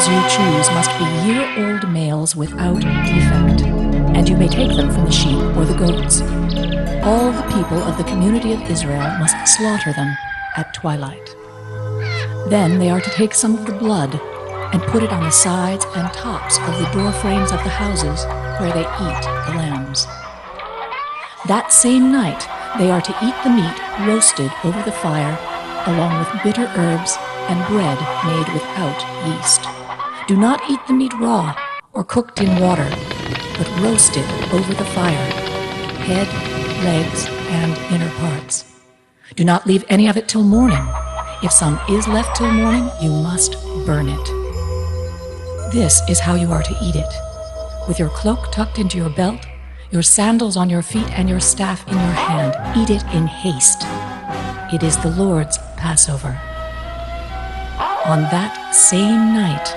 lambs you choose must be year-old males without defect, and you may take them from the sheep or the goats. All the people of the community of Israel must slaughter them at twilight. Then they are to take some of the blood and put it on the sides and tops of the door frames of the houses where they eat the lambs. That same night, they are to eat the meat roasted over the fire, along with bitter herbs and bread made without yeast. Do not eat the meat raw or cooked in water, but roast it over the fire, head, legs, and inner parts. Do not leave any of it till morning. If some is left till morning, you must burn it. This is how you are to eat it, with your cloak tucked into your belt, your sandals on your feet, and your staff in your hand. Eat it in haste. It is the Lord's Passover. On that same night,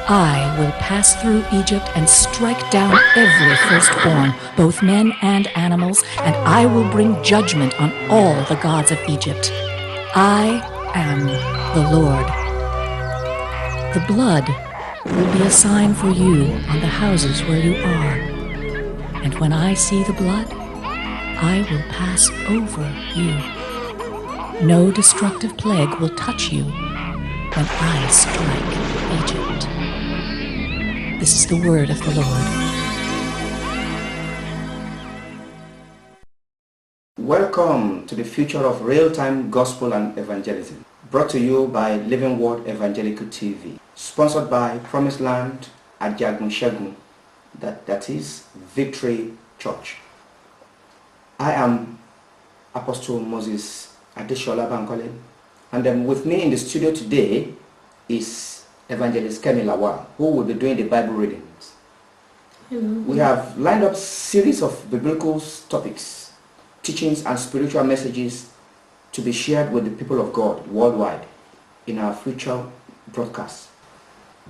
I will pass through Egypt and strike down every firstborn, both men and animals, and I will bring judgment on all the gods of Egypt. I am the Lord. The blood will be a sign for you on the houses where you are. And when I see the blood, I will pass over you. No destructive plague will touch you when I strike Egypt. This is the word of the Lord. Welcome to the future of real-time gospel and evangelism, brought to you by Living Word Evangelical TV, sponsored by Promised Land at Shagun, that is Victory Church. I am Apostle Moses Abi Sola Bankole, and with me in the studio today is Evangelist Kemi Lawal, who will be doing the Bible readings. Hello. We have lined up a series of biblical topics, teachings and spiritual messages to be shared with the people of God worldwide in our future broadcasts.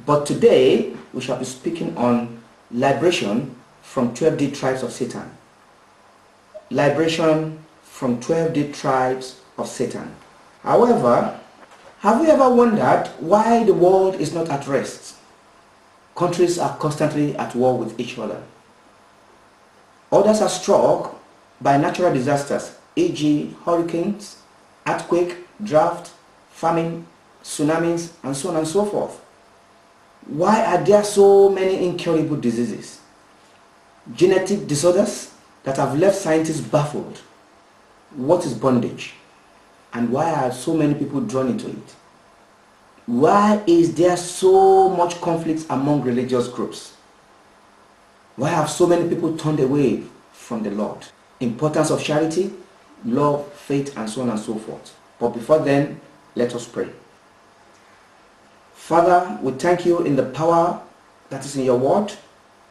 But today we shall be speaking on liberation from 12 tribes of Satan. Liberation from 12 tribes of Satan. However, have you ever wondered why the world is not at rest? Countries are constantly at war with each other. Others are struck by natural disasters, e.g. hurricanes, earthquake, drought, famine, tsunamis, and so on and so forth. Why are there so many incurable diseases, genetic disorders that have left scientists baffled? What is bondage? And why are so many people drawn into it? Why is there so much conflict among religious groups? Why have so many people turned away from the Lord? Importance of charity, love, faith, and so on and so forth. But before then, let us pray. Father, we thank you in the power that is in your word.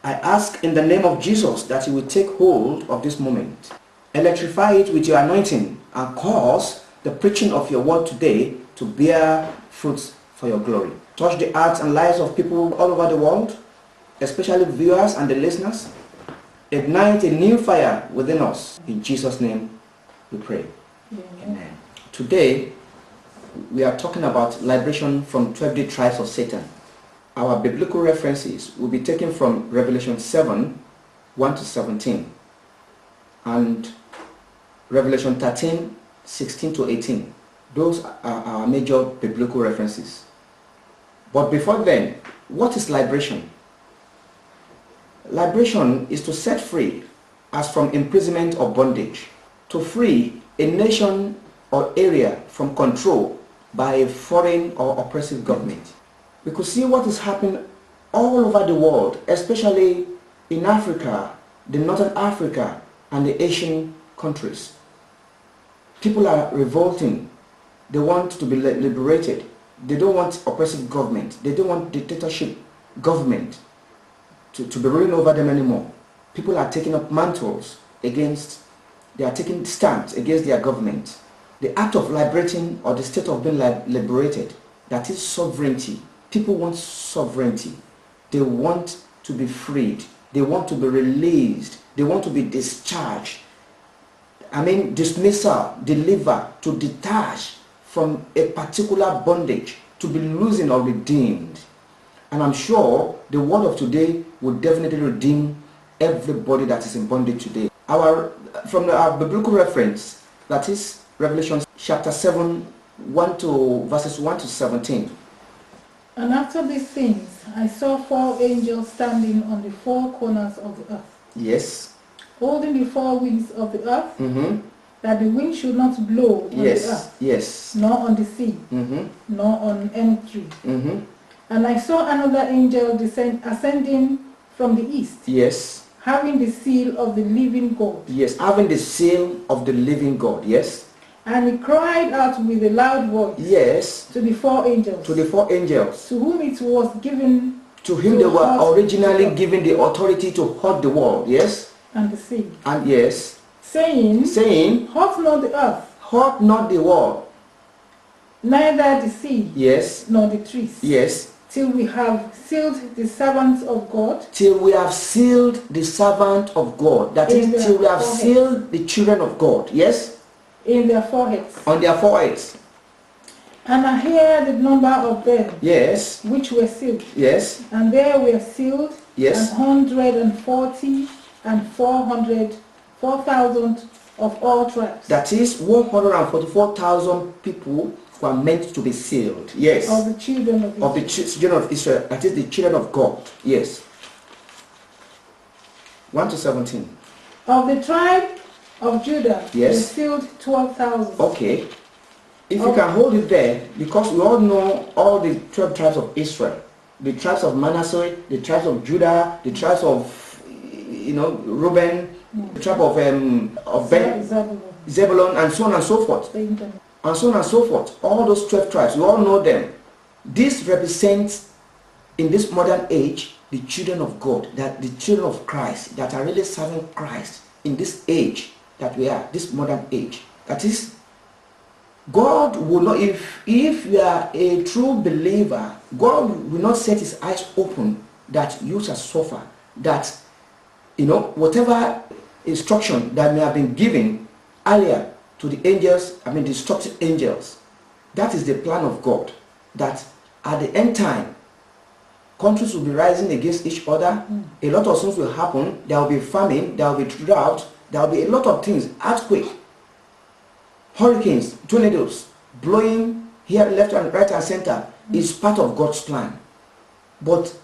I ask in the name of Jesus that you will take hold of this moment. Electrify it with your anointing and cause the preaching of your word today to bear fruits for your glory. Touch the hearts and lives of people all over the world, especially viewers and the listeners. Ignite a new fire within us. In Jesus' name we pray. Amen. Today we are talking about liberation from 12 tribes of Satan. Our biblical references will be taken from Revelation 7, 1 to 17 and Revelation 13, 16 to 18. Those are our major biblical references. But before then, what is liberation? Liberation is to set free as from imprisonment or bondage, to free a nation or area from control by a foreign or oppressive government. We could see what is happening all over the world, especially in Africa, the Northern Africa, and the Asian countries. People are revolting. They want to be liberated. They don't want oppressive government. They don't want dictatorship government to be ruling over them anymore. People are taking up mantles against, they are taking stands against their government. The act of liberating, or the state of being liberated, that is sovereignty. People want sovereignty. They want to be freed. They want to be released. They want to be discharged. Dismissal, deliver, to detach from a particular bondage, to be loosened or redeemed. And I'm sure the word of today will definitely redeem everybody that is in bondage today. Our biblical reference, that is Revelation chapter 7, verses 1 to 17. And after these things, I saw 4 angels standing on the 4 corners of the earth, Yes. holding the 4 winds of the earth, Mm-hmm. that the wind should not blow on the earth, Yes. nor on the sea, Mm-hmm. nor on any tree. Mm-hmm. And I saw another angel ascending from the east, Yes. having the seal of the living God. Yes, having the seal of the living God. Yes. And he cried out with a loud voice, Yes. to the 4 angels, To the 4 angels, to whom it was given to whom they were originally given the authority to hurt the world. Yes. and the sea, And yes, saying, hurt not the earth, hurt not the world. neither the sea, Yes. nor the trees, Yes. till we have sealed the servants of God. Till we have sealed the servant of God. That is, till we have sealed the children of God. Yes. In their foreheads. On their foreheads. And I heard the number of them, Yes. which were sealed. Yes. And there were sealed, Yes. 140 and 4,000 of all tribes. That is 144,000 people who are meant to be sealed. Yes. Of the children of Israel. Of the children of Israel. That is the children of God. Yes. 1 to 17. Of the tribe of Judah, yes, were sealed 12,000. Okay. If you can hold it there, because we all know all the 12 tribes of Israel. The tribes of Manasseh, the tribes of Judah, the tribes of, Reuben, the tribe of Zebulun, and so on and so forth. And so on and so forth. All those 12 tribes, we all know them. This represents, in this modern age, the children of God, that the children of Christ, that are really serving Christ in this age that we are, this modern age. That is, God will not, if you are a true believer, God will not set his eyes open that you shall suffer, that, whatever instruction that may have been given earlier to the angels, the destructive angels, that is the plan of God, that at the end time, countries will be rising against each other, a lot of things will happen, there will be famine, there will be drought, there will be a lot of things, earthquake, hurricanes, tornadoes, blowing here, left and right and center, is part of God's plan. But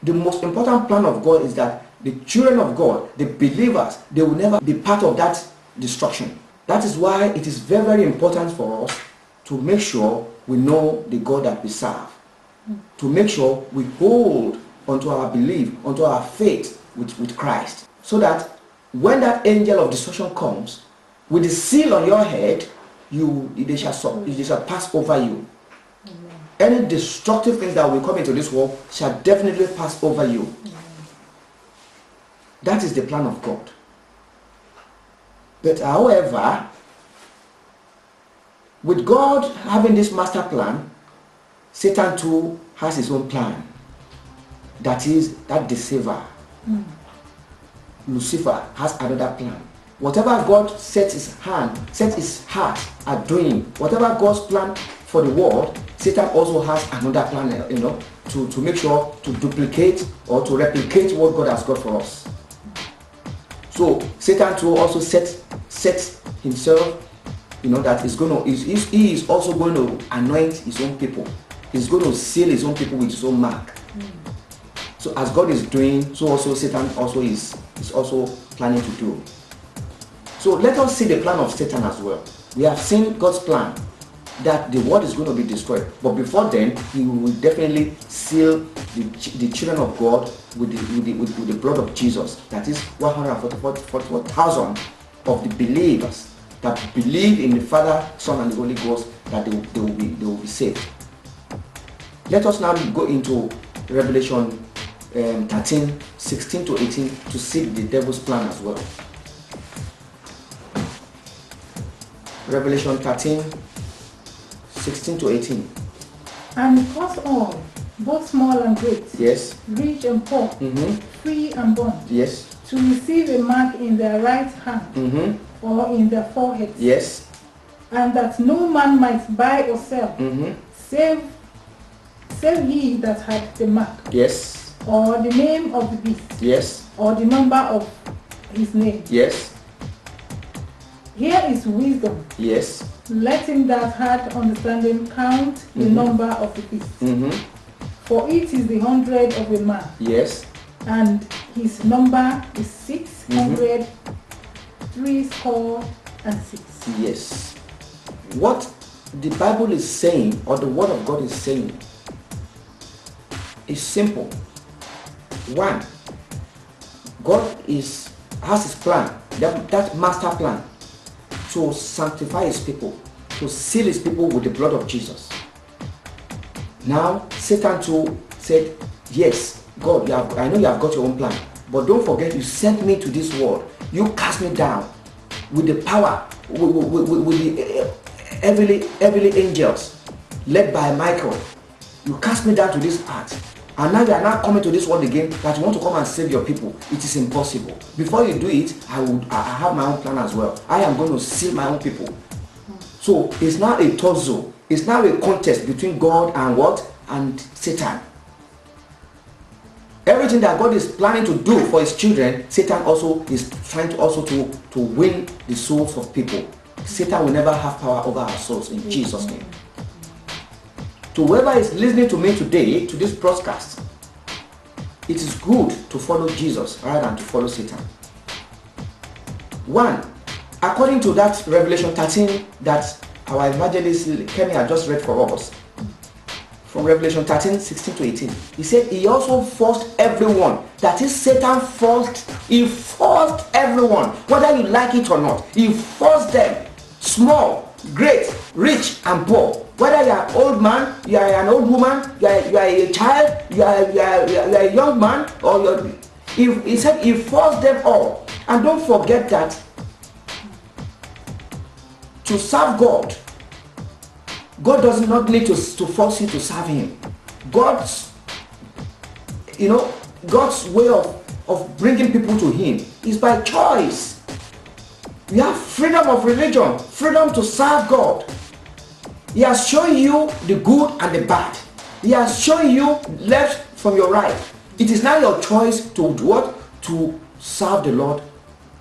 the most important plan of God is that the children of God, the believers, they will never be part of that destruction. That is why it is very, very important for us to make sure we know the God that we serve. To make sure we hold onto our belief, onto our faith with Christ. So that when that angel of destruction comes, with the seal on your head, they shall pass over you. Any destructive things that will come into this world shall definitely pass over you. That is the plan of God. But however, with God having this master plan, Satan too has his own plan. That is, that deceiver. Lucifer has another plan. Whatever God set his heart at doing, whatever God's plan for the world, Satan also has another plan, to make sure to duplicate or to replicate what God has got for us. So Satan too also sets himself, that he is also going to anoint his own people. He's going to seal his own people with his own mark. So as God is doing, so also Satan also is also planning to do. So let us see the plan of Satan as well. We have seen God's plan that the world is going to be destroyed. But before then, he will definitely seal the children of God with the blood of Jesus. That is 144,000 of the believers that believe in the Father, Son, and the Holy Ghost, that they will be saved. Let us now go into Revelation 13, 16 to 18 to see the devil's plan as well. Revelation 13, 16 to 18. And it caused all, both small and great, yes, rich and poor, free and bond, yes, to receive a mark in their right hand or in their foreheads, yes, and that no man might buy or sell, save save he that had the mark, Yes. or the name of the beast, Yes. or the number of his name. Yes. Here is wisdom. Yes. Let him that had understanding count the number of the beast. For it is the 100 of a man, Yes. and his number is 600, 66. Yes. What the Bible is saying, or the Word of God is saying, is simple. One, God has his plan, that master plan, to sanctify his people, to seal his people with the blood of Jesus. Now, Satan too said, yes, God, I know you have got your own plan, but don't forget you sent me to this world. You cast me down with the power, with the heavenly angels, led by Michael. You cast me down to this earth. And now you are now coming to this world again that you want to come and save your people. It is impossible. Before you do it, I have my own plan as well. I am going to seal my own people. So it's now a tussle. It's now a contest between God and what? And Satan. Everything that God is planning to do for his children, Satan also is trying to win the souls of people. Satan will never have power over our souls in Jesus' name. To whoever is listening to me today, to this broadcast, it is good to follow Jesus rather than to follow Satan. One, according to that Revelation 13 that our evangelist Kemi had just read for us, from Revelation 13, 16 to 18, he said he also forced everyone. That is, Satan forced, he forced everyone, whether you like it or not. He forced them, small, great, rich, and poor. Whether you are an old man, you are an old woman, you are a child, you are a young man, or he said he forced them all. And don't forget that to serve God, God does not need to force you to serve him. God's way of bringing people to him is by choice. You have freedom of religion, freedom to serve God. He has shown you the good and the bad. He has shown you left from your right. It is now your choice to do what? To serve the Lord,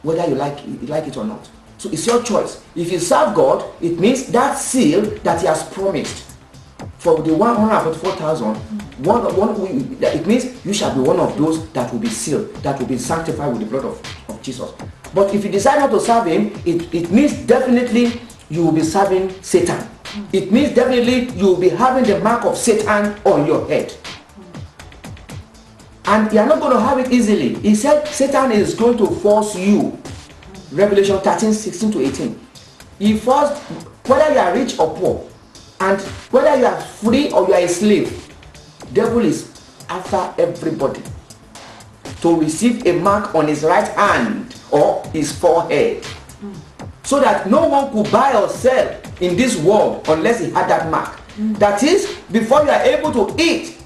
whether you like it or not. So it's your choice. If you serve God, it means that seal that he has promised for the 144,000, it means you shall be one of those that will be sealed, that will be sanctified with the blood of Jesus. But if you decide not to serve him, it means definitely you will be serving Satan. It means definitely you will be having the mark of Satan on your head. And you are not going to have it easily. He said Satan is going to force you. Revelation 13, 16 to 18. He forced, whether you are rich or poor, and whether you are free or you are a slave, devil is after everybody to receive a mark on his right hand or his forehead, so that no one could buy or sell in this world unless he had that mark. That is, before you are able to eat,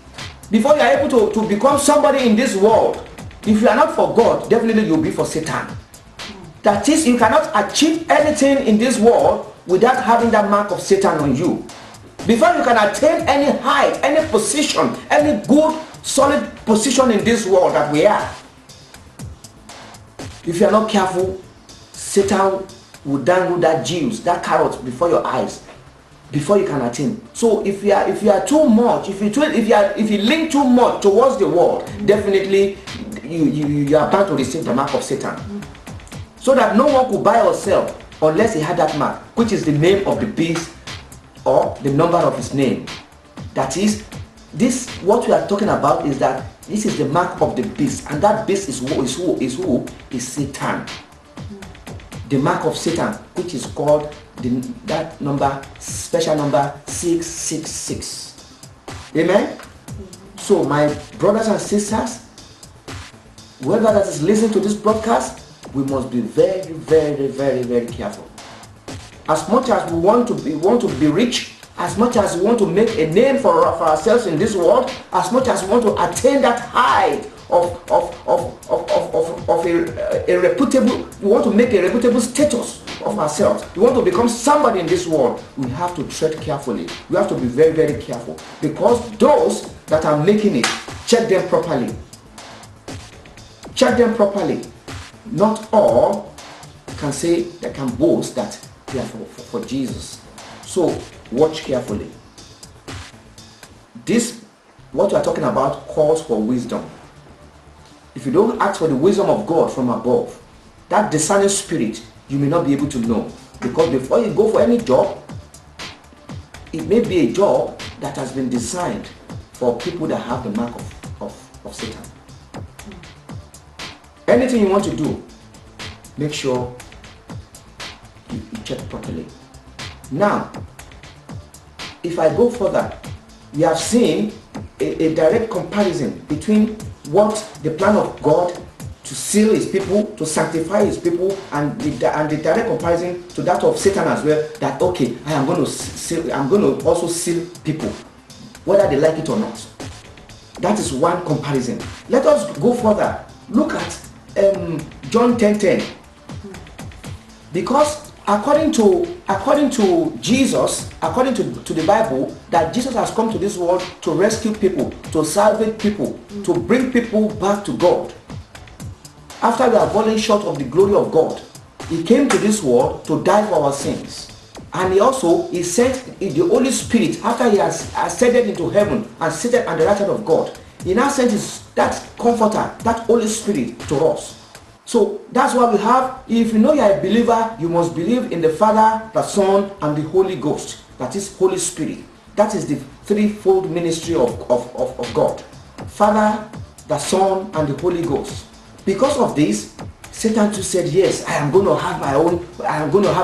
before you are able to become somebody in this world, if you are not for God, definitely you will be for Satan. That is, you cannot achieve anything in this world without having that mark of Satan on you. Before you can attain any height, any position, any good, solid position in this world that we are, if you are not careful, Satan will dangle that juice, that carrot before your eyes, before you can attain. So if you are too much, if you lean too much towards the world, definitely you are bound to receive the mark of Satan. So that no one could buy or sell unless he had that mark, which is the name of the beast or the number of his name. That is, this what we are talking about is that this is the mark of the beast, and that beast is who? Is Satan. The mark of Satan, which is called that number, special number 666. Amen. So my brothers and sisters, whoever that is listening to this broadcast, we must be very, very, very, very careful. As much as we want to be rich, as much as we want to make a name for ourselves in this world, as much as we want to attain that height of a reputable, we want to make a reputable status of ourselves, we want to become somebody in this world, we have to tread carefully. We have to be very, very careful. Because those that are making it, check them properly. Check them properly. Not all can say, they can boast that they are for Jesus. So, watch carefully. This, what we are talking about, calls for wisdom. If you don't ask for the wisdom of God from above, that discerning spirit, you may not be able to know. Because before you go for any job, it may be a job that has been designed for people that have the mark of Satan. Anything you want to do, make sure you check properly. Now, if I go further, we have seen a direct comparison between what the plan of God to seal his people, to sanctify his people, and the direct comparison to that of Satan as well, that okay, I'm going to also seal people, whether they like it or not. That is one comparison. Let us go further. Look at John 10:10. Because according to Jesus, according to the Bible, that Jesus has come to this world to rescue people, to salvage people, to bring people back to God. After we are falling short of the glory of God, he came to this world to die for our sins. And he sent the Holy Spirit after he has ascended into heaven and seated at the right hand of God. He now sent that comforter, that Holy Spirit to us. So that's why we have, if you know you are a believer, you must believe in the Father, the Son, and the Holy Ghost. That is Holy Spirit. That is the threefold ministry of God. Father, the Son, and the Holy Ghost. Because of this, Satan too said, yes, I am going to have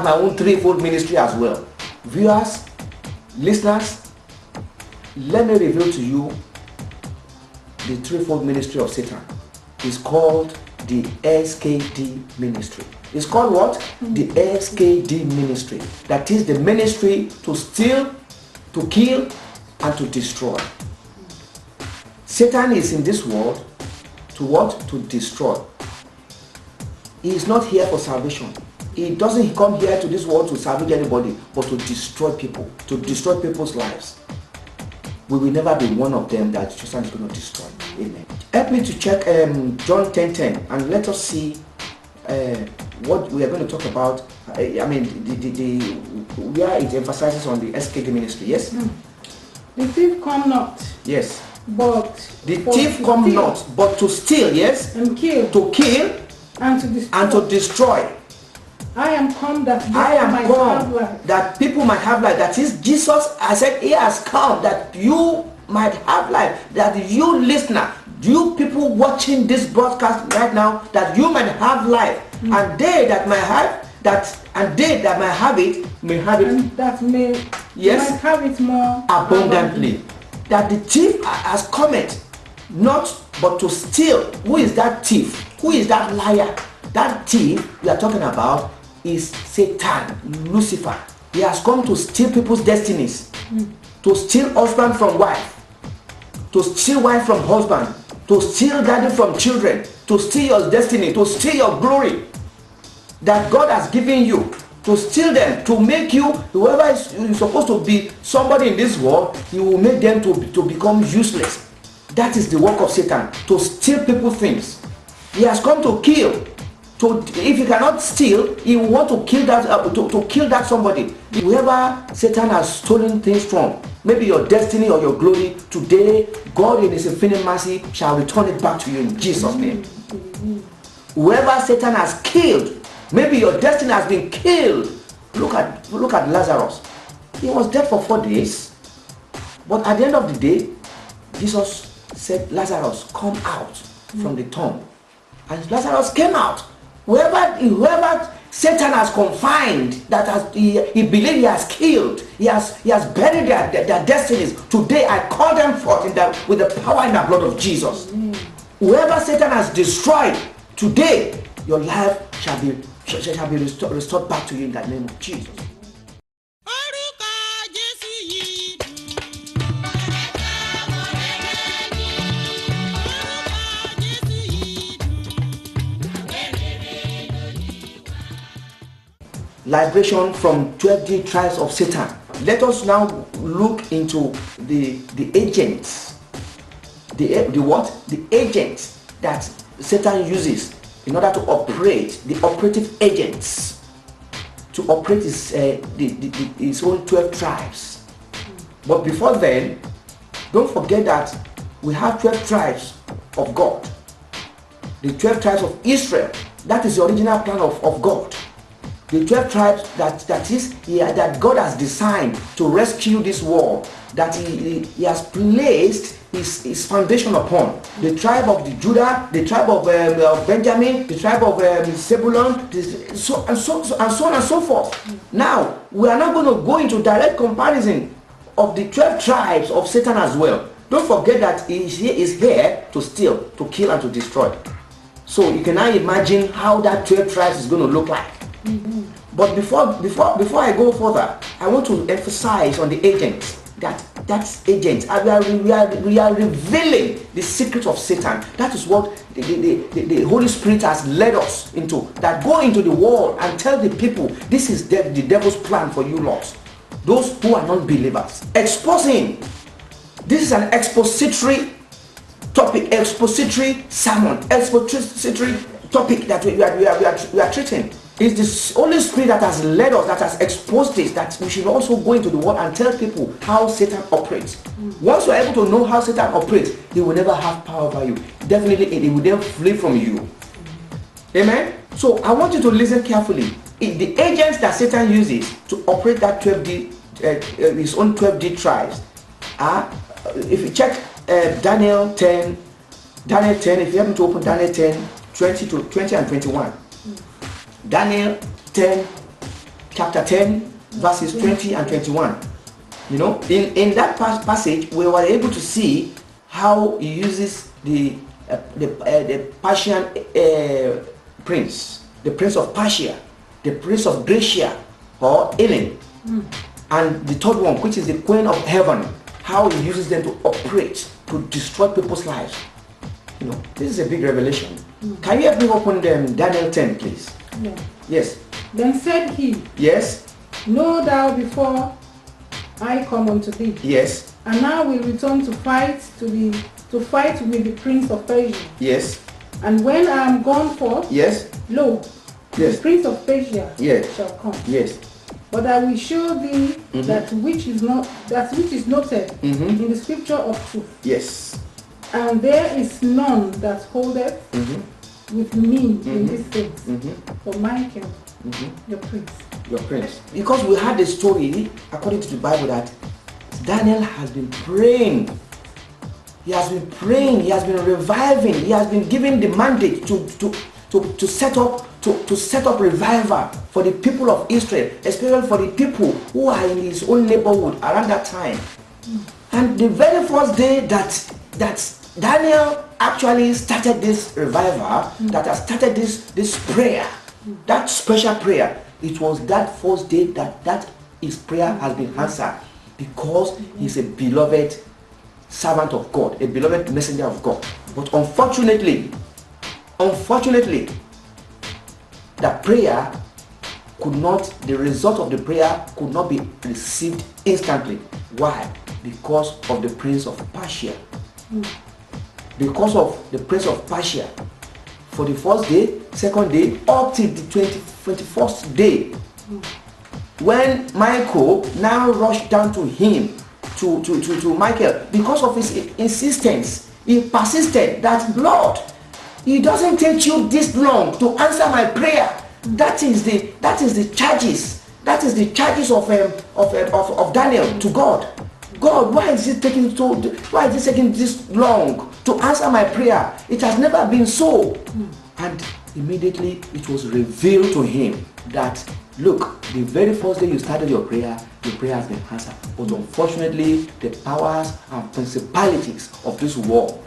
my own threefold ministry as well. Viewers, listeners, let me reveal to you the threefold ministry of Satan. It's called the SKD ministry. It's called what? The SKD ministry. That is the ministry to steal, to kill, and to destroy. Satan is in this world to what? To destroy. He is not here for salvation. He doesn't come here to this world to salvage anybody, but to destroy people, to destroy people's lives. We will never be one of them that Satan is going to destroy. Amen. Help me to check John 10:10 and let us see what we are going to talk about. I mean, where it emphasizes on the SKD ministry. Yes? The thief come not. Yes. But the thief come not, but to steal, yes? And kill. To kill and to destroy. And to destroy. I am come that people might have life. That is, Jesus, I said, he has come that you might have life. That you listener, you people watching this broadcast right now, that you might have life. And they that might have that, and they that might have it, may have it. And that may might have it more abundantly. That the thief has come not but to steal. Who is that thief? Who is that liar? That thief we are talking about is Satan, Lucifer. He has come to steal people's destinies, to steal husband from wife, to steal wife from husband, to steal daddy from children, to steal your destiny, to steal your glory that God has given you, to steal them, to make you, whoever is supposed to be somebody in this world, he will make them to become useless. That is the work of Satan, to steal people's things. He has come to kill. If he cannot steal, he will want to kill that to kill that somebody. Whoever Satan has stolen things from, maybe your destiny or your glory, today God in his infinite mercy shall return it back to you in Jesus' name. Whoever Satan has killed, maybe your destiny has been killed. Look at Lazarus. He was dead for 4 days, but at the end of the day, Jesus said, Lazarus, come out from the tomb. And Lazarus came out. Whoever Satan has confined, that he believes he has killed, he has buried their destinies. Today I call them forth with the power and the blood of Jesus. Whoever Satan has destroyed, today your life shall be restored back to you in the name of Jesus. liberation from 12 tribes of Satan. Let us now look into the agents. The what? The agents that Satan uses in order to operate, the operative agents to operate his own 12 tribes. But before then, don't forget that we have 12 tribes of God. The 12 tribes of Israel. That is the original plan of God. The 12 tribes that God has designed to rescue this world, that he has placed his foundation upon. The tribe of Judah, the tribe of Benjamin, the tribe of Zebulun, so on and so forth. Now, we are not going to go into direct comparison of the 12 tribes of Satan as well. Don't forget that he is here to steal, to kill, and to destroy. So you can now imagine how that 12 tribes is going to look like. But before I go further, I want to emphasize on the agents. That's agents. We are revealing the secret of Satan. That is what the Holy Spirit has led us into. That go into the world and tell the people, this is the devil's plan for you lot. Those who are non-believers. Exposing. This is an expository topic, expository sermon, expository topic that we are treating. It's the Holy Spirit that has led us, that has exposed this, that we should also go into the world and tell people how Satan operates. Once you are able to know how Satan operates, he will never have power over you. Definitely, he will then flee from you. Amen? So I want you to listen carefully. The agents that Satan uses to operate that 12D, his own 12D tribes, are, if you check Daniel 10, if you happen to open Daniel 10, 20 and 21. Daniel 10, chapter 10, verses 20 and 21. You know, in that passage, we were able to see how he uses the Persian prince, the prince of Persia, the prince of Gracia or Ellen, and the third one, which is the queen of heaven, how he uses them to operate, to destroy people's lives. You know, this is a big revelation. Can you help me open Daniel 10, please? Yeah. Yes. Then said he, yes, know thou before I come unto thee. Yes. And now we return to fight with the prince of Persia. Yes. And when I am gone forth, yes, lo, yes, the prince of Persia yes, shall come. Yes. But I will show thee that which is noted in the scripture of truth. Yes. And there is none that holdeth with me in these things. For Michael, your prince. Your prince. Because we had a story, according to the Bible, that Daniel has been praying. He has been praying. He has been reviving. He has been given the mandate to set up revival for the people of Israel, especially for the people who are in his own neighborhood around that time. And the very first day that Daniel actually started this revival, that has started this prayer, that special prayer, it was that first day that his prayer has been answered, because he's a beloved servant of God, a beloved messenger of God. But unfortunately, the result of the prayer could not be received instantly. Why? Because of the prince of Persia. Because of the prince of Persia. For the first day, second day, up till the 21st day, when Michael now rushed down to him, to Michael, because of his insistence, he persisted that, Lord, it doesn't take you this long to answer my prayer. That is the charges. That is the charges of Daniel to God. God, why is it taking this long to answer my prayer? It has never been so. And immediately it was revealed to him that, look, the very first day you started your prayer has been answered. But unfortunately, the powers and principalities of this world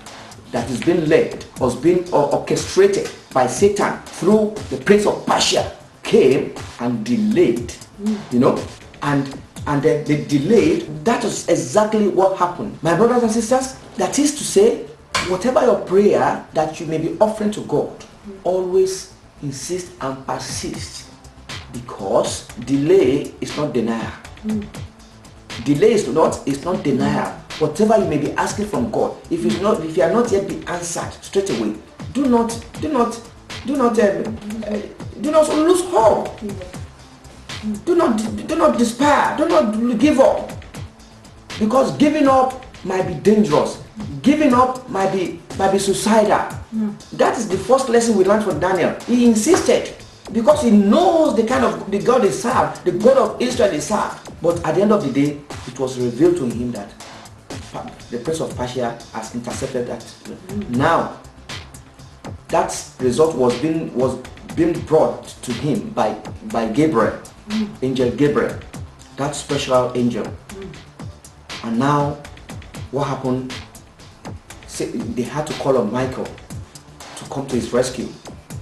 that is being led, was being orchestrated by Satan through the prince of Persia, came and delayed. You know, and then they delayed. That is exactly what happened. My brothers and sisters, that is to say, whatever your prayer that you may be offering to God, always insist and persist Because delay is not denial. Delay is not denial. Whatever you may be asking from God, if you are not yet be answered straight away, do not lose hope. Do not despair. Do not give up. Because giving up might be dangerous. Giving up might be suicidal. That is the first lesson we learned from Daniel. He insisted because he knows the kind of the God he served, the God of Israel he served. But at the end of the day, it was revealed to him that the prince of Persia has intercepted that. Now, that result was being brought to him by Gabriel, angel Gabriel, that special angel. And now, what happened? They had to call on Michael to come to his rescue.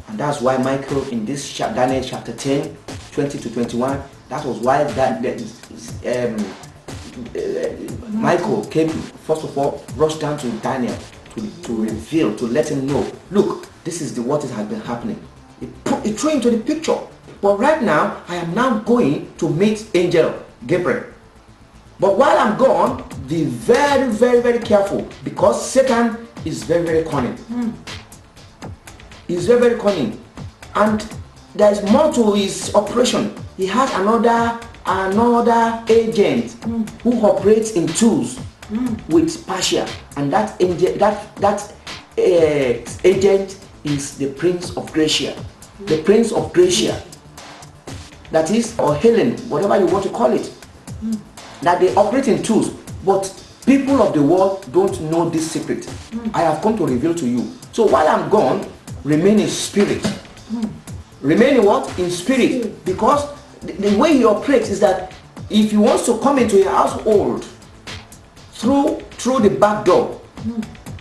And that's why Michael in this Daniel chapter 10, 20 to 21, that was why Michael came, first of all, rushed down to Daniel to reveal, to let him know, look, this is what has been happening. He threw into the picture. But right now, I am now going to meet angel Gabriel. But while I'm gone, be very, very, very careful, because Satan is very, very cunning. He's very, very cunning. And there is more to his operation. He has another agent who operates in twos with Persia, and that agent is the Prince of Gracia. The Prince of Gracia. That is, or Helen, whatever you want to call it. That they operate in twos, but people of the world don't know this secret. I have come to reveal to you. So while I'm gone, remain in spirit. Remain in what? In spirit. Because the way he operates is that if he wants to come into a household through the back door,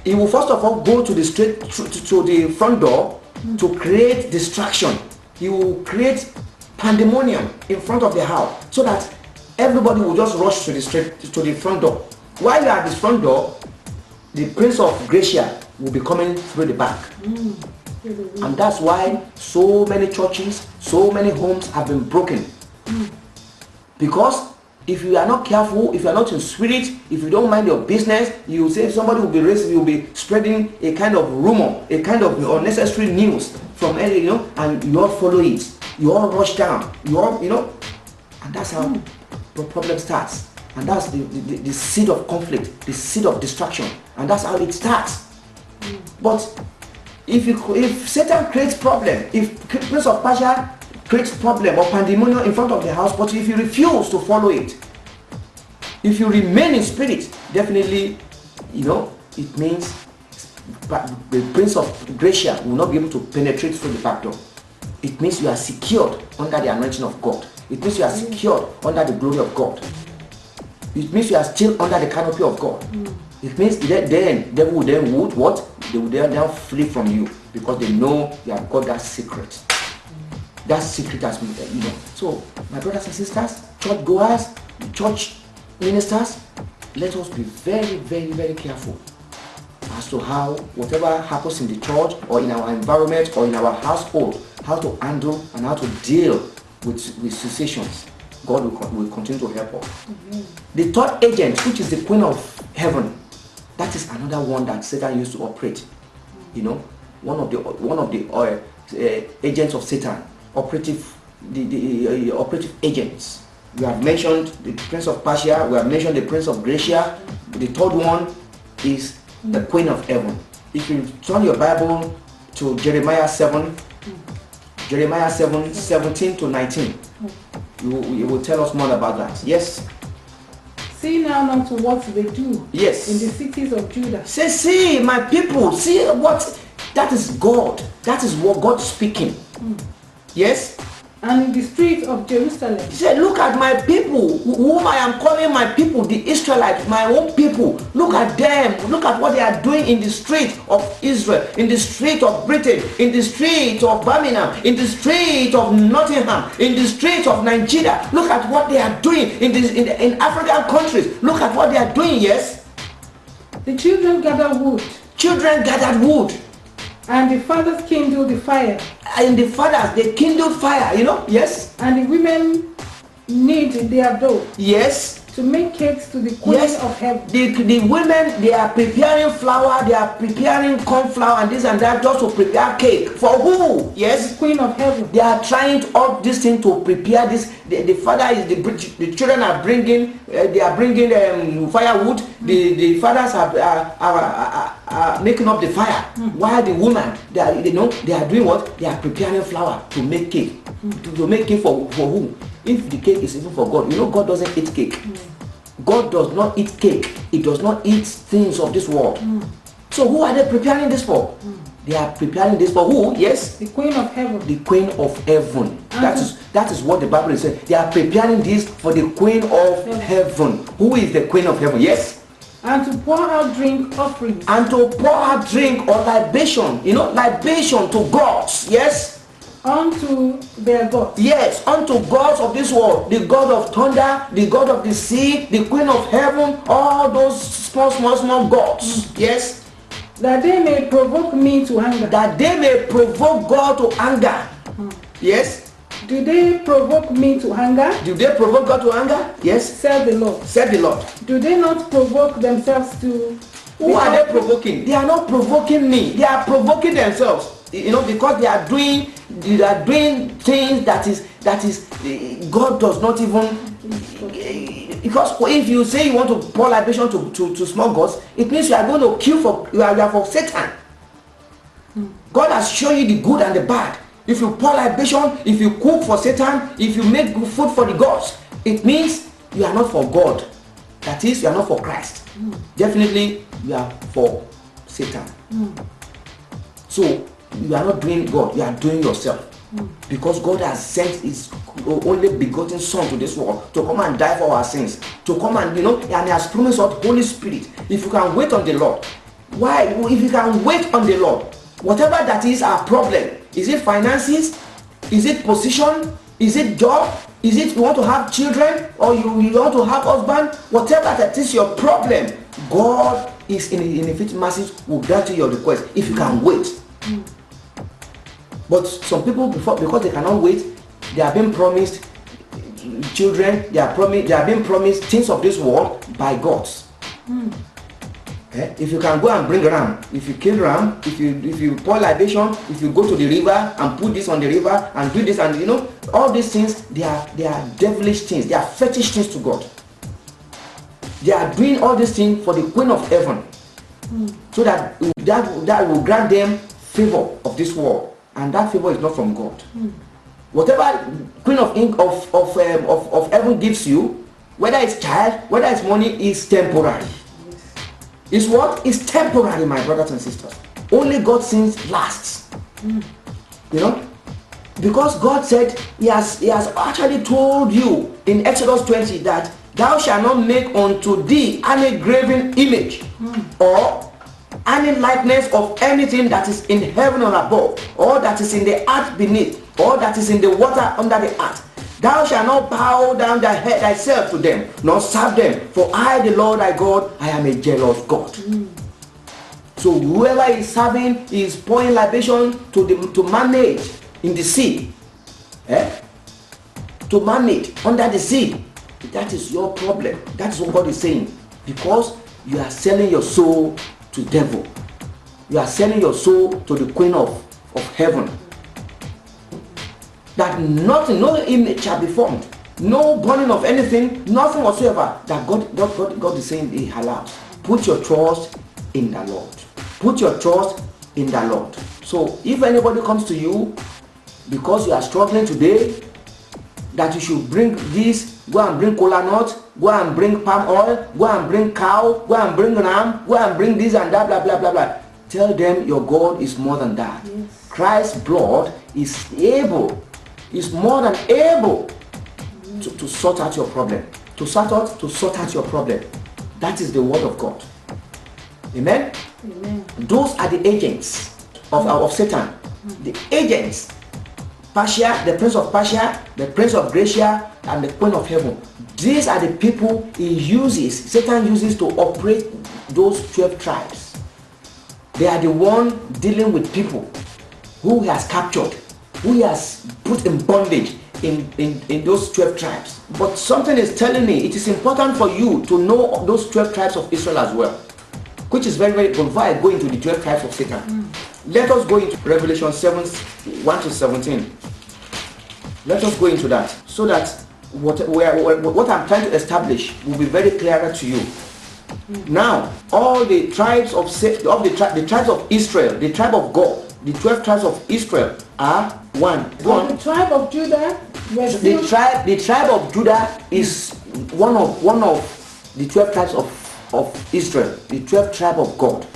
he will first of all go to the the front door to create distraction. He will create pandemonium in front of the house so that everybody will just rush to the front door. While you are at the front door, the Prince of Gracia will be coming through the back. And that's why so many churches, so many homes have been broken. Because if you are not careful, if you are not in spirit, if you don't mind your business, you say somebody will be racing, you will be spreading a kind of rumor, a kind of unnecessary news from any, and you all follow it. You all rush down. You all, and that's how the problem starts. And that's the seed of conflict, the seed of destruction. And that's how it starts. But if Satan creates problem, if Prince of Persia creates problem or pandemonium in front of the house, but if you refuse to follow it, if you remain in spirit, definitely, it means the Prince of Gracia will not be able to penetrate through the back door. It means you are secured under the anointing of God. It means you are secured under the glory of God. It means you are still under the canopy of God. It means then devil would what? They will then flee from you because they know you have got that secret. That secret has been, So, my brothers and sisters, church goers, church ministers, let us be very, very, very careful as to how whatever happens in the church or in our environment or in our household, how to handle and how to deal with situations. God will continue to help us. The third agent, which is the Queen of Heaven, that is another one that Satan used to operate. One of the agents of Satan, operative agents. We have mentioned the Prince of Persia. We have mentioned the Prince of Gracia. The third one is the Queen of Heaven. If you turn your Bible to Jeremiah 7, 17 to 19, you will tell us more about that. Yes. See now not what they do. Yes. In the cities of Judah. Say, see, my people, see what, that is God. That is what God is speaking. Yes. And in the streets of Jerusalem. He said, look at my people, whom I am calling my people, the Israelites, my own people. Look at them. Look at what they are doing in the street of Israel, in the street of Britain, in the street of Birmingham, in the street of Nottingham, in the street of Nigeria. Look at what they are doing in African countries. Look at what they are doing, yes? The children gather wood. Children gathered wood. And the fathers kindled the fire. And the fathers, they kindled fire, you know, yes. And the women knead their dough. Yes. To make cakes to the queen of heaven. The women, they are preparing flour, they are preparing corn flour and this and that just to prepare cake. For who? Yes. The queen of heaven. They are trying to all this thing to prepare this. The father is the children are bringing they are bringing firewood. The fathers are making up the fire. While the woman they are doing what? They are preparing flour to make cake. To make cake for who? If the cake is even for God, you know God doesn't eat cake. God does not eat cake. He does not eat things of this world. So who are they preparing this for? They are preparing this for who? Yes? The queen of heaven. The queen of heaven. That is what the Bible is saying. They are preparing this for the queen of heaven. Who is the queen of heaven? Yes? And to pour out drink offerings. And to pour out drink or libation. You know, libation to gods. Yes? Unto their gods. Yes, unto gods of this world. The God of thunder, the God of the sea, the queen of heaven, all those small gods. Yes? That they may provoke me to anger. That they may provoke God to anger. Yes? Do they provoke me to anger? Do they provoke God to anger? Yes? Said the Lord. Said the Lord. Do they not provoke themselves to... Who are they provoking? They are not provoking me. They are provoking themselves. You know, because they are doing things that is God does not even, because if you say you want to pour libation to small gods, it means you are going to kill for you are for Satan. God has shown you the good and the bad. If you pour libation, if you cook for Satan, if you make good food for the gods, it means you are not for God. That is, you are not for Christ. Definitely you are for Satan. So you are not doing God, you are doing yourself. Because God has sent his only begotten son to this world to come and die for our sins, to come and and he has promised us Holy Spirit. If you can wait on the Lord, why? If you can wait on the Lord, whatever that is our problem, is it finances, is it position, is it job, is it you want to have children, or you want to have husband, whatever that is your problem, God is in infinite mercy will grant you your request if you can wait. But some people, because they cannot wait, they are being promised children, they are being promised things of this world by gods. Okay? If you can go and bring ram, if you kill ram, if you pour libation, if you go to the river and put this on the river and do this, and all these things, they are devilish things, they are fetish things to God. They are doing all these things for the queen of heaven, so that will grant them favor of this world. And that favor is not from God. Whatever queen of heaven gives you, whether it's child, whether it's money, is temporary. It's what? It's temporary, my brothers and sisters. Only God's sins lasts. Because God said he has actually told you in Exodus 20 that thou shalt not make unto thee any graven image or any likeness of anything that is in heaven or above, or that is in the earth beneath, or that is in the water under the earth. Thou shalt not bow down thy head thyself to them, nor serve them. For I, the Lord thy God, I am a jealous God. So whoever is serving is pouring libation to manage in the sea, to manage under the sea. That is your problem. That is what God is saying. Because you are selling your soul to the devil. You are selling your soul to the queen of heaven. That nothing, no image shall be formed, no burning of anything, nothing whatsoever. That God is saying he allows. Put your trust in the Lord. Put your trust in the Lord. So if anybody comes to you because you are struggling today, that you should bring this, go and bring cola nut, go and bring palm oil, go and bring cow, go and bring ram, go and bring this and that, blah blah blah blah. Tell them your God is more than that. Yes. Christ's blood is able, is more than able to sort out your problem. To sort out your problem. That is the word of God. Amen? Amen. Those are the agents of Satan. The agents. Persia, the prince of Persia, the prince of Gracia, and the queen of heaven. These are the people Satan uses to operate those 12 tribes. They are the one dealing with people who he has captured, who he has put in bondage in those 12 tribes. But something is telling me it is important for you to know those 12 tribes of Israel as well, which is very, very good. Before I go into the 12 tribes of Satan, let us go into Revelation 7, 1 to 17. Let us go into that, so that what I'm trying to establish will be very clearer to you. Now, all the tribes of the tribes of Israel, the tribe of God, the 12 tribes of Israel are one. Go on. The tribe of Judah. The tribe of Judah is one of the 12 tribes of Israel. The 12 tribe of God.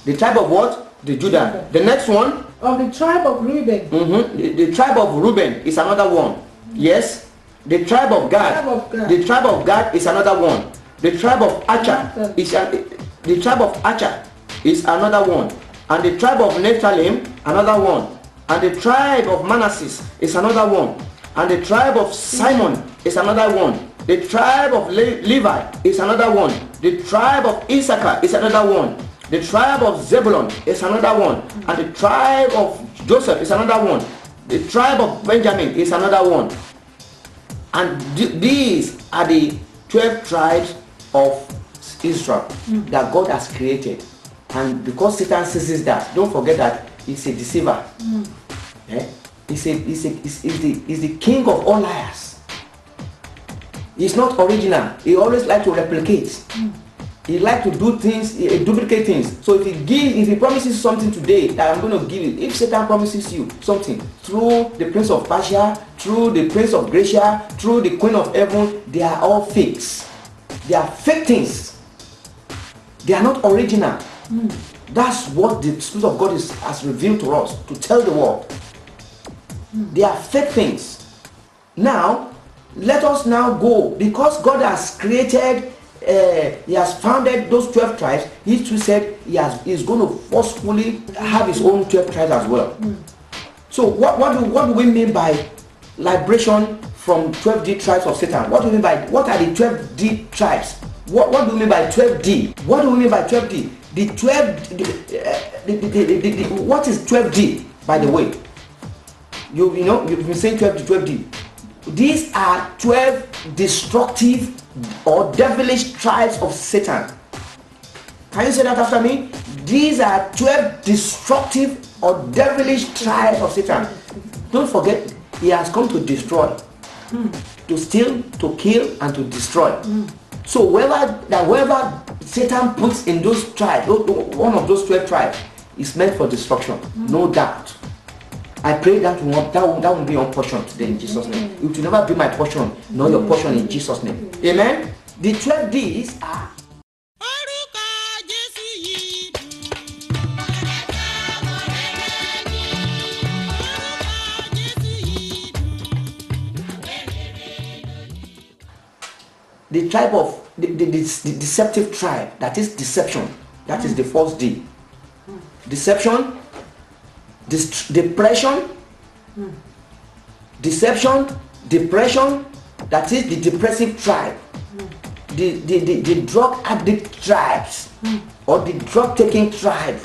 The tribe of what? The Judah. The next one. Of the tribe of Reuben. The tribe of Reuben is another one. Yes. The tribe of Gad. The tribe of Gad is another one. The tribe of Asher is another one. And the tribe of Nephthalim, another one. And the tribe of Manasseh is another one. And the tribe of Simon is another one. The tribe of Levi is another one. The tribe of Issachar is another one. The tribe of Zebulun is another one. And the tribe of Joseph is another one. The tribe of Benjamin is another one. And these are the 12 tribes of Israel that God has created. And because Satan sees that, don't forget that he's a deceiver. He's the king of all liars. He's not original. He always likes to replicate. He likes to do things, duplicate things. So if he promises something today that I'm going to give it, if Satan promises you something through the prince of Persia, through the prince of Gracia, through the queen of heaven, they are all fakes. They are fake things. They are not original. That's what the Spirit of God has revealed to us, to tell the world. They are fake things. Now, let us now go, because God has created, he has founded those 12 tribes. He too said he's going to forcefully have his own 12 tribes as well. So what do we mean by liberation from 12D tribes of Satan? What are the 12D tribes? What do we mean by 12D? What do we mean by 12D? What is 12D, by the way? You've been saying 12 to 12D. These are 12 destructive or devilish tribes of Satan. Can you say that after me? These are 12 destructive or devilish tribes of Satan. Don't forget, he has come to destroy, to steal, to kill, and to destroy. So whoever Satan puts in those tribes, one of those 12 tribes, is meant for destruction, no doubt. I pray that will be your portion today in Jesus' name. It will never be my portion, nor your portion in Jesus' name. Amen. The 12 D's are. The tribe of the deceptive tribe, that is deception. That is the first D. Deception, depression, deception, depression, that is the depressive tribe. The drug addict tribes, or the drug taking tribe.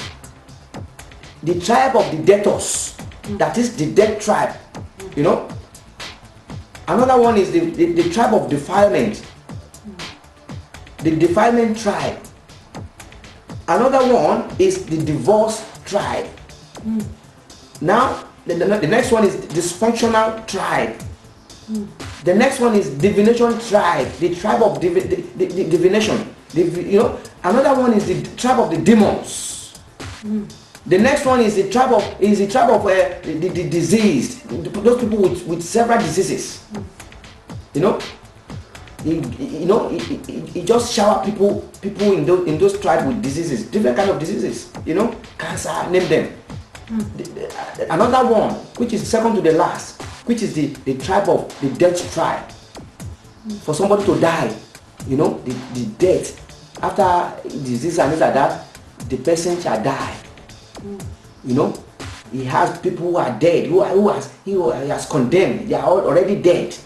The tribe of the debtors, that is the debt tribe. Another one is the tribe of defilement. The defilement tribe. Another one is the divorce tribe. Now, the next one is dysfunctional tribe. The next one is divination tribe, the tribe of divination. Another one is the tribe of the demons. The next one is the tribe of the diseased, those people with several diseases. He just shower people in those tribes with diseases, different kind of diseases. Cancer, name them. Another one, which is second to the last, which is the tribe of the death tribe. For somebody to die, the death after disease and things like that, the person shall die. He has people who are dead, he has condemned. They are already dead.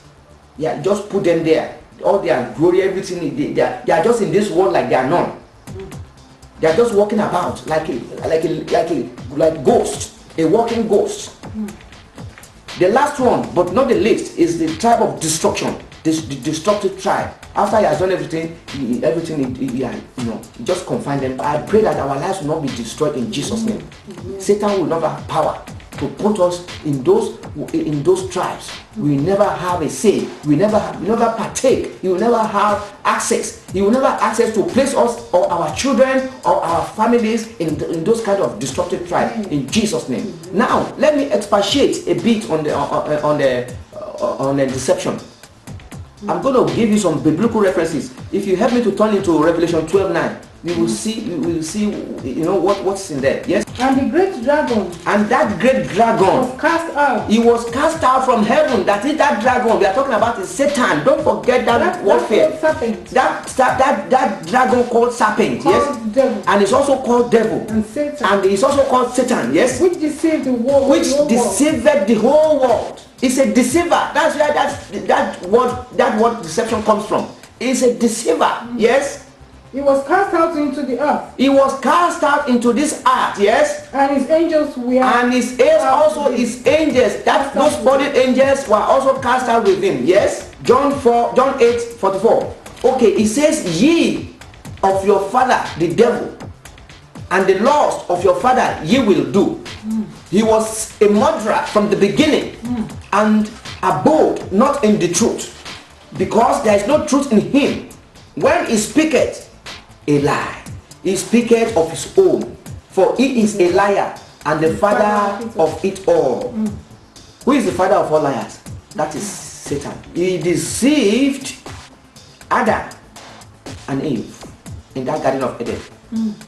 Yeah, just put them there. All their glory, everything, they are just in this world like they are none. They are just walking about like ghost, a walking ghost. The last one, but not the least, is the tribe of destruction, the destructive tribe. After he has done everything, he just confined them. I pray that our lives will not be destroyed in Jesus' name. Satan will never have power to put us in those tribes. We will never have a say. We never partake. He will never have access. He will never have access to place us or our children or our families in those kind of destructive tribes in Jesus' name. Now let me expatiate a bit on the deception. I'm going to give you some biblical references. If you help me to turn into Revelation 12:9, we will see what's in there. Yes. And the great dragon. And that great dragon was cast out. He was cast out from heaven. That is that dragon we are talking about is Satan. Don't forget that warfare. That dragon called serpent. Yes. Devil. And it's also called devil. And Satan. And it's also called Satan. Yes. Which deceived the world. Which deceived the whole world. It's a deceiver. That's where that word deception comes from. It's a deceiver. Yes. He was cast out into the earth. He was cast out into this earth, yes. And his angels were. And his angels, those body angels were also cast out with him, yes. John 8:44. Okay, it says, "Ye of your father the devil, and the lust of your father ye will do." He was a murderer from the beginning, and abode not in the truth, because there is no truth in him. When he speaketh a lie, he speaketh of his own, for he is a liar and the father of it all. Who is the father of all liars? That is Satan. He deceived Adam and Eve in that Garden of Eden,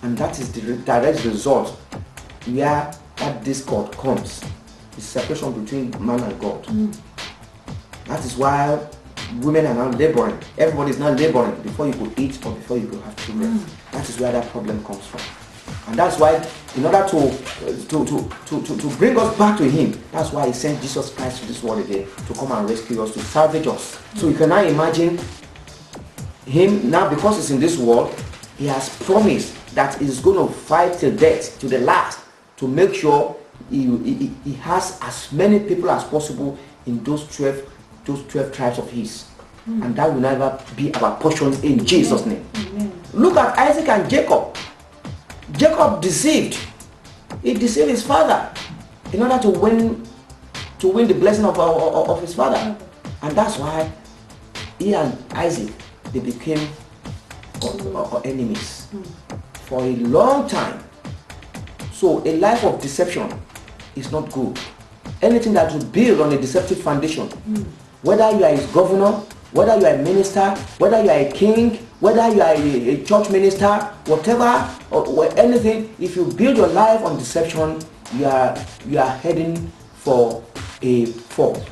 and that is the direct result where that discord comes, the separation between man and God. That is why women are now laboring. Everybody is now laboring before you could eat or before you could have children. That is where that problem comes from. And that's why, in order to bring us back to him, that's why he sent Jesus Christ to this world again, to come and rescue us, to salvage us. So you can now imagine him now, because he's in this world, he has promised that he's going to fight till death, to the last, to make sure he has as many people as possible in those 12 tribes of his. And that will never be our portion in Jesus' name. Look at Isaac and Jacob. Jacob deceived. He deceived his father in order to win the blessing of his father. And that's why he and Isaac, they became enemies for a long time. So a life of deception is not good. Anything that will build on a deceptive foundation, whether you are a governor, whether you are a minister, whether you are a king, whether you are a church minister, whatever, or anything, if you build your life on deception, you are heading for a fall.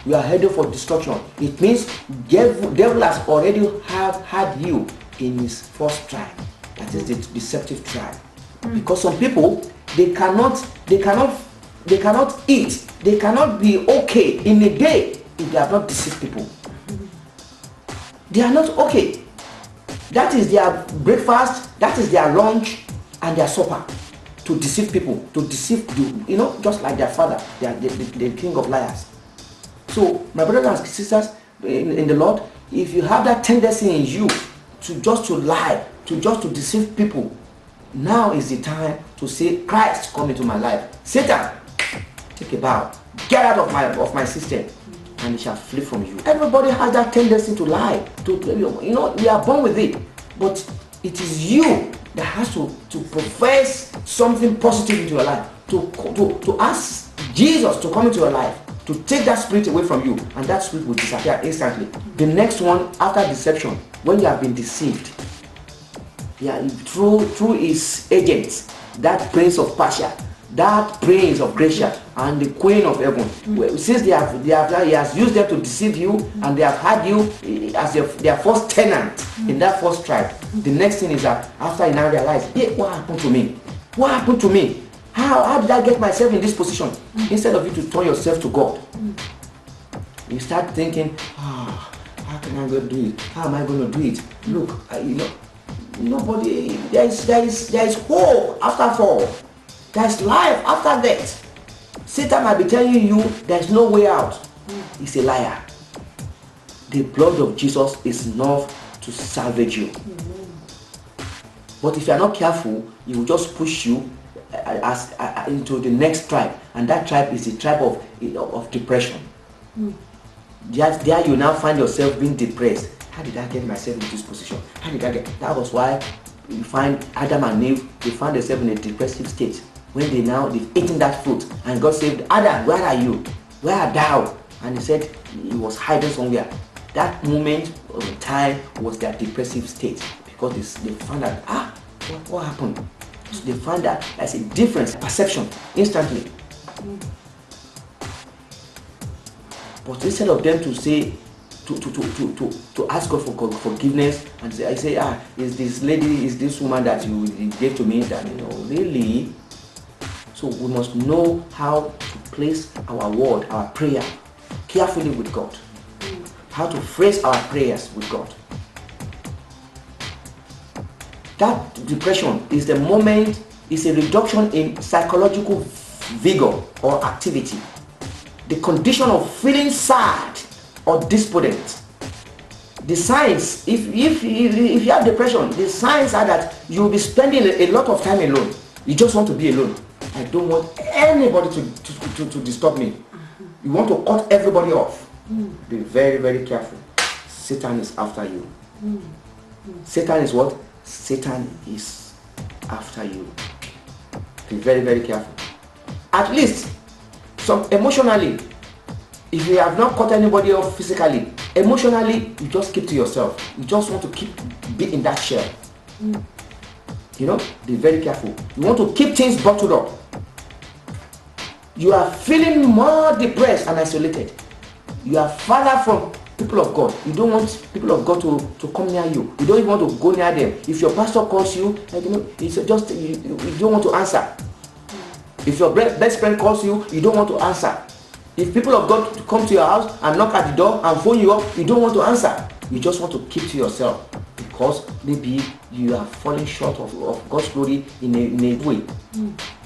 You are heading for destruction. It means devil has already had you in his first tribe. That is the deceptive tribe. Because some people, they cannot eat, they cannot be okay in a day if they have not deceived people. They are not okay. That is their breakfast, that is their lunch and their supper, to deceive people, to deceive you, just like their father. They are the king of liars. So my brothers and sisters in the Lord, if you have that tendency in you to lie, to deceive people, now is the time to say, Christ, come into my life. Satan, take a bow. Get out of my system, and he shall flee from you. Everybody has that tendency to lie. We are born with it. But it is you that has to profess something positive into your life. To ask Jesus to come into your life, to take that spirit away from you, and that spirit will disappear instantly. The next one, after deception, when you have been deceived, through his agents, that prince of Persia, that prince of Gracia, and the queen of heaven, since he has used them to deceive you, and they have had you as their first tenant in that first tribe. The next thing is that after you now realize, what happened to me? What happened to me? How did I get myself in this position? Instead of you to turn yourself to God, you start thinking, how can I go do it? How am I going to do it? Look, Nobody, there is hope after fall. There is life after death. Satan might be telling you there is no way out. He's a liar. The blood of Jesus is enough to salvage you. But if you are not careful, he will just push you into the next tribe, and that tribe is the tribe of depression. There you now find yourself being depressed. How did I get myself in this position? How did I get? That was why you find Adam and Eve, they found themselves in a depressive state when they've eaten that fruit, and God said, Adam, where are you? Where art thou? And he said he was hiding somewhere. That moment of time was their depressive state, because they found out, what happened? So they found that there's a difference, perception, instantly. But instead of them to say, to ask God for forgiveness, and say, is this woman that you gave to me, that, really? So we must know how to place our word, our prayer, carefully with God. How to phrase our prayers with God. That depression is the moment, is a reduction in psychological vigor or activity. The condition of feeling sad or despondent. The signs, if you have depression, the signs are that you'll be spending a lot of time alone. You just want to be alone. I don't want anybody to disturb me. You want to cut everybody off. Be very, very careful. Satan is after you. Satan is what? Satan is after you. Be very, very careful. At least, emotionally, if you have not cut anybody off physically, emotionally, you just keep to yourself. You just want to be in that shell. Be very careful. You want to keep things bottled up. You are feeling more depressed and isolated. You are farther from people of God. You don't want people of God to come near you. You don't even want to go near them. If your pastor calls you, it's just you don't want to answer. If your best friend calls you, you don't want to answer. If people of God come to your house and knock at the door and phone you up, you don't want to answer. You just want to keep to yourself, because maybe you are falling short of God's glory in a way.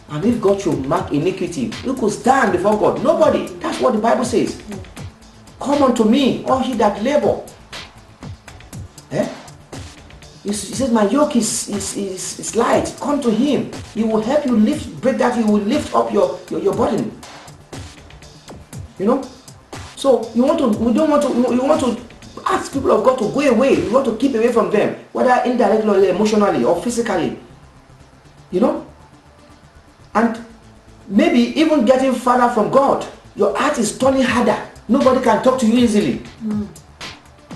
And if God should mark iniquity, who could stand before God? Nobody. That's what the Bible says. Come unto me, all ye that labor. He says, my yoke is light. Come to him. He will help you break that. He will lift up your burden. So you want to ask people of God to go away. You want to keep away from them, whether indirectly or emotionally or physically. And maybe even getting farther from God. Your heart is turning harder. Nobody can talk to you easily.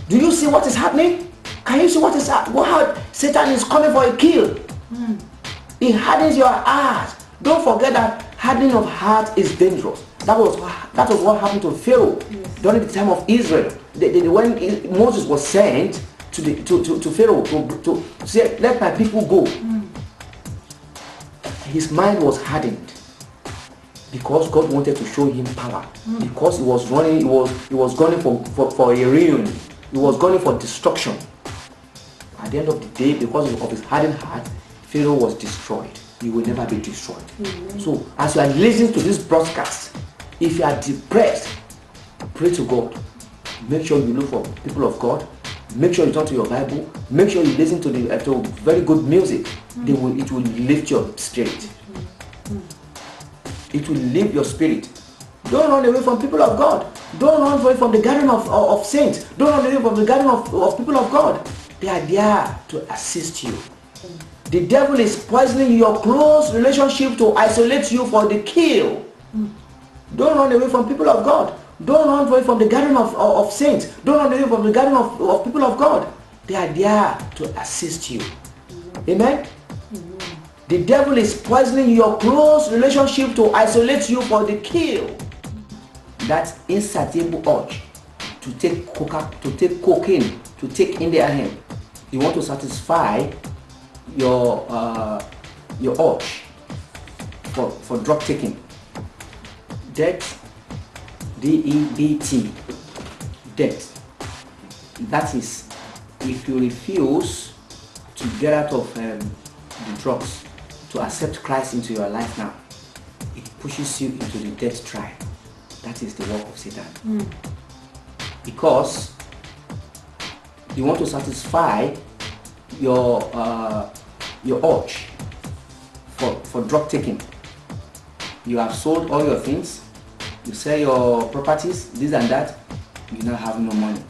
Do you see what is happening? Can you see what is happening? How Satan is coming for a kill. He hardens your heart. Don't forget that hardening of heart is dangerous. That was what happened to Pharaoh during the time of Israel. When Moses was sent to Pharaoh to say, let my people go. His mind was hardened, because God wanted to show him power. Because he was gunning for a ruin. He was gunning for destruction. At the end of the day, because of his hardened heart, Pharaoh was destroyed. He will never be destroyed. So, as you are listening to this broadcast, if you are depressed, pray to God. Make sure you look for people of God. Make sure you turn to your Bible. Make sure you listen to very good music. It will lift your spirit. It will lift your spirit. Don't run away from people of God. Don't run away from the gathering of saints. Don't run away from the gathering of people of God. They are there to assist you. The devil is poisoning your close relationship to isolate you for the kill. Don't run away from people of God. Don't run away from the gathering of saints. Don't run away from the gathering of people of God. They are there to assist you. Amen? The devil is poisoning your close relationship to isolate you for the kill. That insatiable urge to take cocaine, to take in their hand. You want to satisfy your urge for drug taking. Debt, D-E-B-T, debt. That is, if you refuse to get out of the drugs, to accept Christ into your life now, it pushes you into the death tribe. That is the work of Satan. Because you want to satisfy your urge for drug taking. You have sold all your things, you sell your properties, this and that, you now have no money.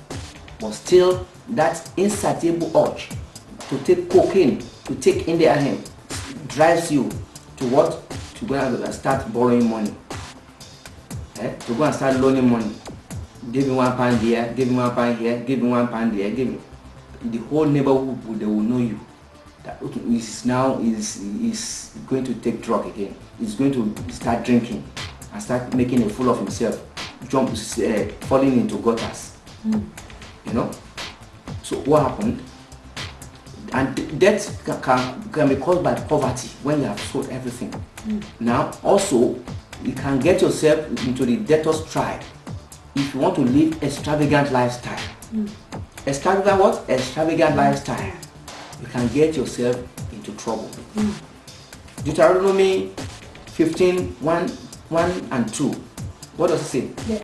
But still, that insatiable urge to take cocaine, to take in their hand, drives you to what? To go and start borrowing money. To go and start loaning money. Give me £1 here, give me £1 here, give me £1 there, give me. The whole neighborhood, they will know you. That okay, is going to take drug again. He's going to start drinking and start making a fool of himself, falling into gutters. You know. So what happened? And death can be caused by poverty when you have sold everything. Now, also, you can get yourself into the debtor's tribe if you want to live extravagant lifestyle. Extravagant what? Extravagant lifestyle. You can get yourself into trouble. Deuteronomy 15:1 and 2. What does it say?